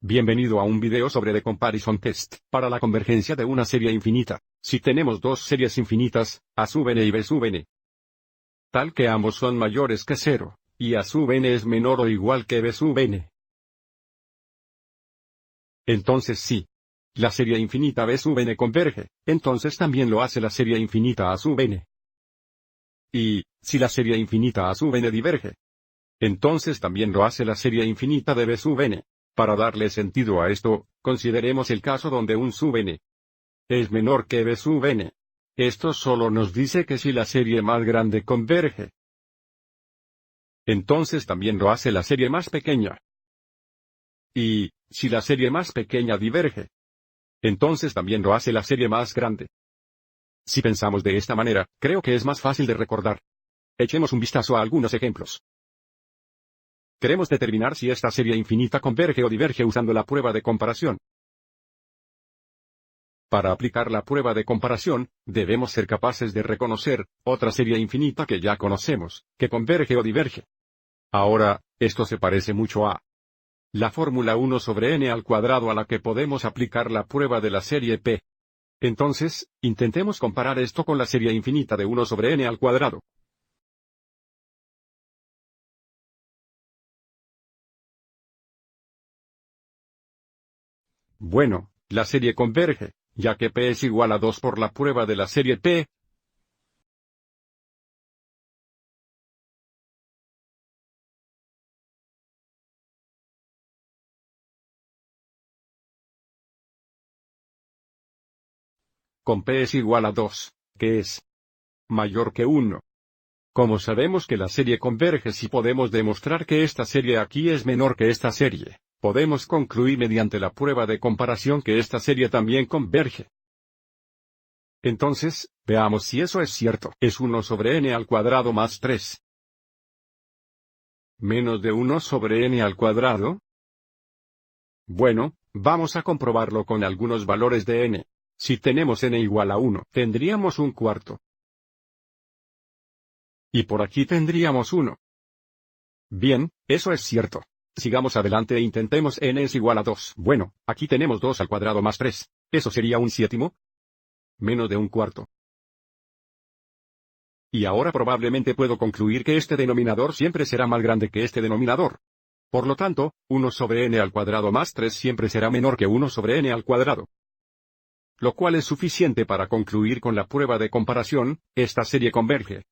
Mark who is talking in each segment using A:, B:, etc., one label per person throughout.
A: Bienvenido a un video sobre The Comparison Test, para la convergencia de una serie infinita. Si tenemos dos series infinitas, A sub n y B sub n, tal que ambos son mayores que 0, y A sub n es menor o igual que B sub n. Entonces sí. La serie infinita B sub n converge, entonces también lo hace la serie infinita A sub n. Y, si la serie infinita A sub n diverge, entonces también lo hace la serie infinita de B sub n. Para darle sentido a esto, consideremos el caso donde un sub n es menor que B sub n. Esto solo nos dice que si la serie más grande converge, entonces también lo hace la serie más pequeña. Y, si la serie más pequeña diverge, entonces también lo hace la serie más grande. Si pensamos de esta manera, creo que es más fácil de recordar. Echemos un vistazo a algunos ejemplos. Queremos determinar si esta serie infinita converge o diverge usando la prueba de comparación. Para aplicar la prueba de comparación, debemos ser capaces de reconocer otra serie infinita que ya conocemos, que converge o diverge. Ahora, esto se parece mucho a la fórmula 1 sobre n al cuadrado a la que podemos aplicar la prueba de la serie P. Entonces, intentemos comparar esto con la serie infinita de 1 sobre n al cuadrado. Bueno, la serie converge, ya que P es igual a 2 por la prueba de la serie P. Con P es igual a 2, que es mayor que 1. Como sabemos que la serie converge si podemos demostrar que esta serie aquí es menor que esta serie, podemos concluir mediante la prueba de comparación que esta serie también converge. Entonces, veamos si eso es cierto. Es 1 sobre n al cuadrado más 3. ¿Menos de 1 sobre n al cuadrado? Bueno, vamos a comprobarlo con algunos valores de n. Si tenemos n igual a 1, tendríamos un cuarto. Y por aquí tendríamos 1. Bien, eso es cierto. Sigamos adelante e intentemos n es igual a 2. Bueno, aquí tenemos 2 al cuadrado más 3. ¿Eso sería un séptimo? Menos de un cuarto. Y ahora probablemente puedo concluir que este denominador siempre será más grande que este denominador. Por lo tanto, 1 sobre n al cuadrado más 3 siempre será menor que 1 sobre n al cuadrado. Lo cual es suficiente para concluir con la prueba de comparación, esta serie converge.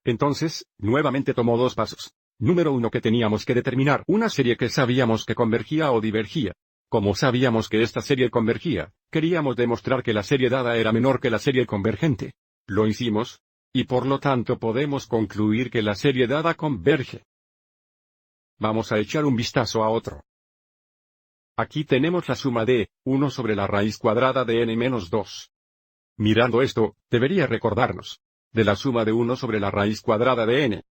A: Entonces, nuevamente tomó dos pasos. Número 1 que teníamos que determinar una serie que sabíamos que convergía o divergía. Como sabíamos que esta serie convergía, queríamos demostrar que la serie dada era menor que la serie convergente. Lo hicimos, y por lo tanto podemos concluir que la serie dada converge. Vamos a echar un vistazo a otro. Aquí tenemos la suma de 1 sobre la raíz cuadrada de n menos 2. Mirando esto, debería recordarnos de la suma de 1 sobre la raíz cuadrada de n.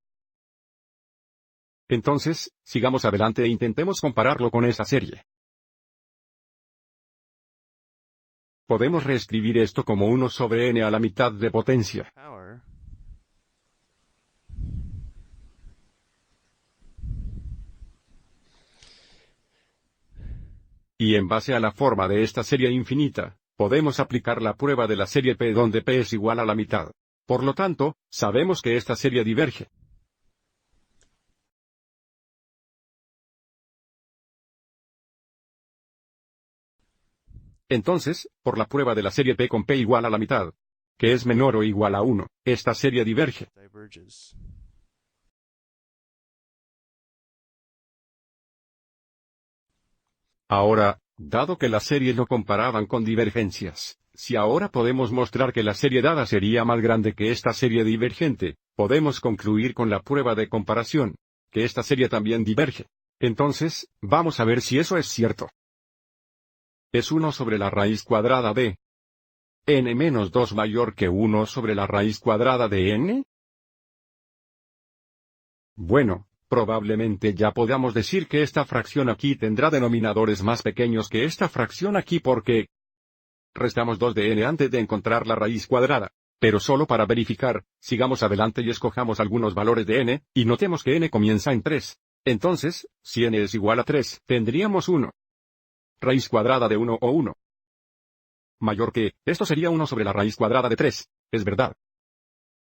A: Entonces, sigamos adelante e intentemos compararlo con esa serie. Podemos reescribir esto como 1 sobre n a la mitad de potencia. Y en base a la forma de esta serie infinita, podemos aplicar la prueba de la serie P donde P es igual a la mitad. Por lo tanto, sabemos que esta serie diverge. Entonces, por la prueba de la serie P con P igual a la mitad, que es menor o igual a 1, esta serie diverge. Ahora, dado que la serie lo comparaban con divergencias, si ahora podemos mostrar que la serie dada sería más grande que esta serie divergente, podemos concluir con la prueba de comparación, que esta serie también diverge. Entonces, vamos a ver si eso es cierto. Es 1 sobre la raíz cuadrada de n menos 2 mayor que 1 sobre la raíz cuadrada de n. Bueno, probablemente ya podamos decir que esta fracción aquí tendrá denominadores más pequeños que esta fracción aquí porque Restamos 2 de n antes de encontrar la raíz cuadrada. Pero solo para verificar, sigamos adelante y escojamos algunos valores de n, y notemos que n comienza en 3. Entonces, si n es igual a 3, tendríamos 1. Raíz cuadrada de 1 o 1. Mayor que, esto sería 1 sobre la raíz cuadrada de 3, es verdad.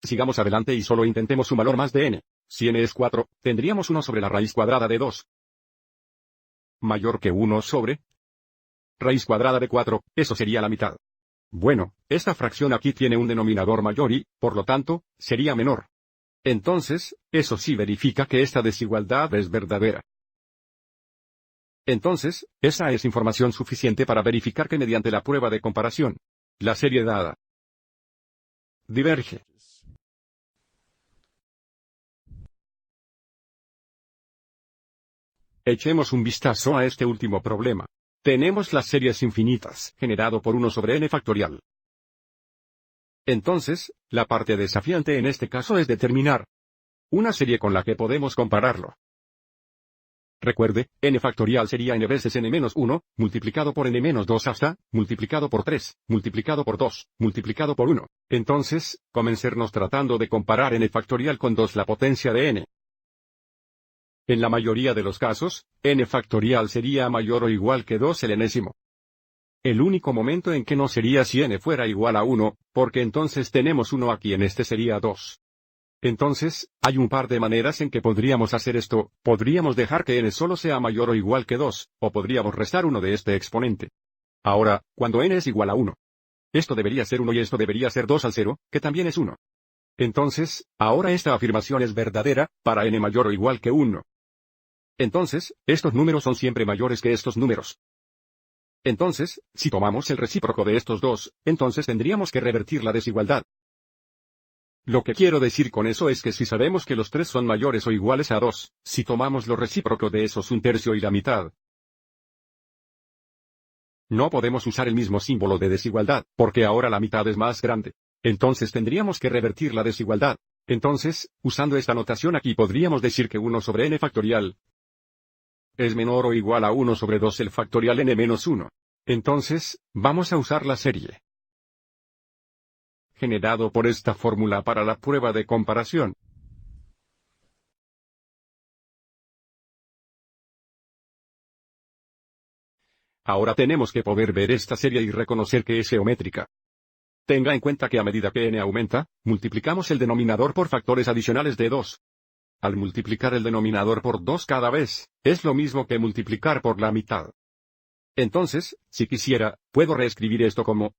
A: Sigamos adelante y solo intentemos un valor más de n. Si n es 4, tendríamos 1 sobre la raíz cuadrada de 2. Mayor que 1 sobre raíz cuadrada de 4, eso sería la mitad. Bueno, esta fracción aquí tiene un denominador mayor y, por lo tanto, sería menor. Entonces, eso sí verifica que esta desigualdad es verdadera. Entonces, esa es información suficiente para verificar que mediante la prueba de comparación, la serie dada diverge. Echemos un vistazo a este último problema. Tenemos las series infinitas, generado por 1 sobre n factorial. Entonces, la parte desafiante en este caso es determinar una serie con la que podemos compararlo. Recuerde, n factorial sería n veces n-1, multiplicado por n-2 hasta, multiplicado por 3, multiplicado por 2, multiplicado por 1. Entonces, comencemos tratando de comparar n factorial con 2 la potencia de n. En la mayoría de los casos, n factorial sería mayor o igual que 2 el enésimo. El único momento en que no sería si n fuera igual a 1, porque entonces tenemos 1 aquí en este sería 2. Entonces, hay un par de maneras en que podríamos hacer esto, podríamos dejar que n solo sea mayor o igual que 2, o podríamos restar 1 de este exponente. Ahora, cuando n es igual a 1. Esto debería ser 1 y esto debería ser 2 al 0, que también es 1. Entonces, ahora esta afirmación es verdadera, para n mayor o igual que 1. Entonces, estos números son siempre mayores que estos números. Entonces, si tomamos el recíproco de estos dos, entonces tendríamos que revertir la desigualdad. Lo que quiero decir con eso es que si sabemos que los tres son mayores o iguales a 2, si tomamos lo recíproco de esos un tercio y la mitad, no podemos usar el mismo símbolo de desigualdad, porque ahora la mitad es más grande. Entonces tendríamos que revertir la desigualdad. Entonces, usando esta notación aquí podríamos decir que 1 sobre n factorial es menor o igual a 1 sobre 2 el factorial n-1. Entonces, vamos a usar la serie generado por esta fórmula para la prueba de comparación. Ahora tenemos que poder ver esta serie y reconocer que es geométrica. Tenga en cuenta que a medida que n aumenta, multiplicamos el denominador por factores adicionales de 2. Al multiplicar el denominador por 2 cada vez, es lo mismo que multiplicar por la mitad. Entonces, si quisiera, puedo reescribir esto como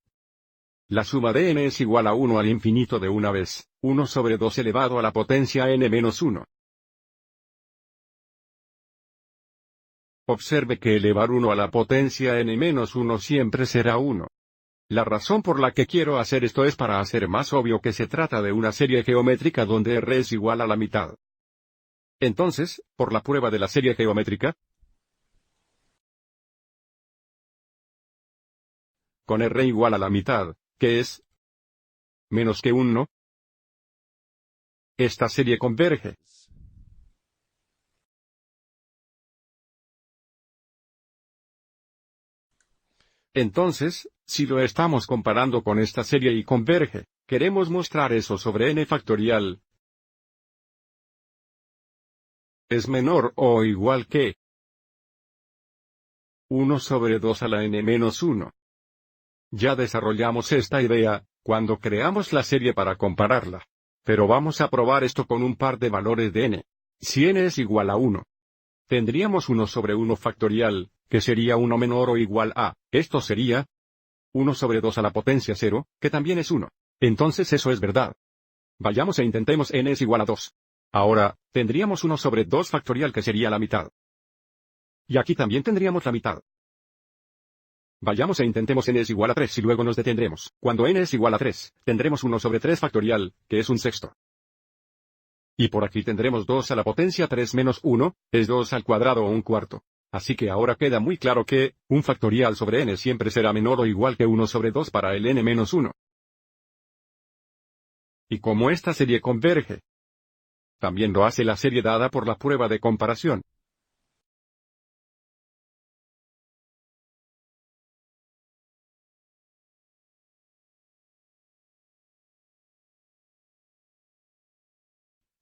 A: la suma de n es igual a 1 al infinito de una vez, 1 sobre 2 elevado a la potencia n-1. Observe que elevar 1 a la potencia n-1 siempre será 1. La razón por la que quiero hacer esto es para hacer más obvio que se trata de una serie geométrica donde r es igual a la mitad. Entonces, por la prueba de la serie geométrica, con r igual a la mitad, que es menos que 1, esta serie converge. Entonces, si lo estamos comparando con esta serie y converge, queremos mostrar eso sobre n factorial es menor o igual que 1 sobre 2 a la n-1. Ya desarrollamos esta idea cuando creamos la serie para compararla. Pero vamos a probar esto con un par de valores de n. Si n es igual a 1, tendríamos 1 sobre 1 factorial, que sería 1 menor o igual a, esto sería 1 sobre 2 a la potencia 0, que también es 1. Entonces eso es verdad. Vayamos e intentemos n es igual a 2. Ahora, tendríamos 1 sobre 2 factorial que sería la mitad. Y aquí también tendríamos la mitad. Vayamos e intentemos n es igual a 3 y luego nos detendremos. Cuando n es igual a 3, tendremos 1 sobre 3 factorial, que es un sexto. Y por aquí tendremos 2 a la potencia 3 menos 1, es 2 al cuadrado o un cuarto. Así que ahora queda muy claro que, un factorial sobre n siempre será menor o igual que 1 sobre 2 para el n-1. Y como esta serie converge, también lo hace la serie dada por la prueba de comparación.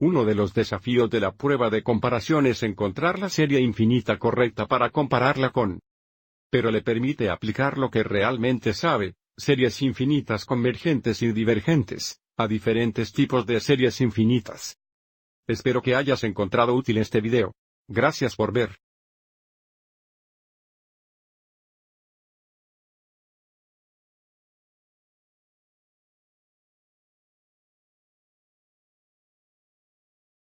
A: Uno de los desafíos de la prueba de comparación es encontrar la serie infinita correcta para compararla con. Pero le permite aplicar lo que realmente sabe, series infinitas convergentes y divergentes, a diferentes tipos de series infinitas. Espero que hayas encontrado útil este video. Gracias por ver.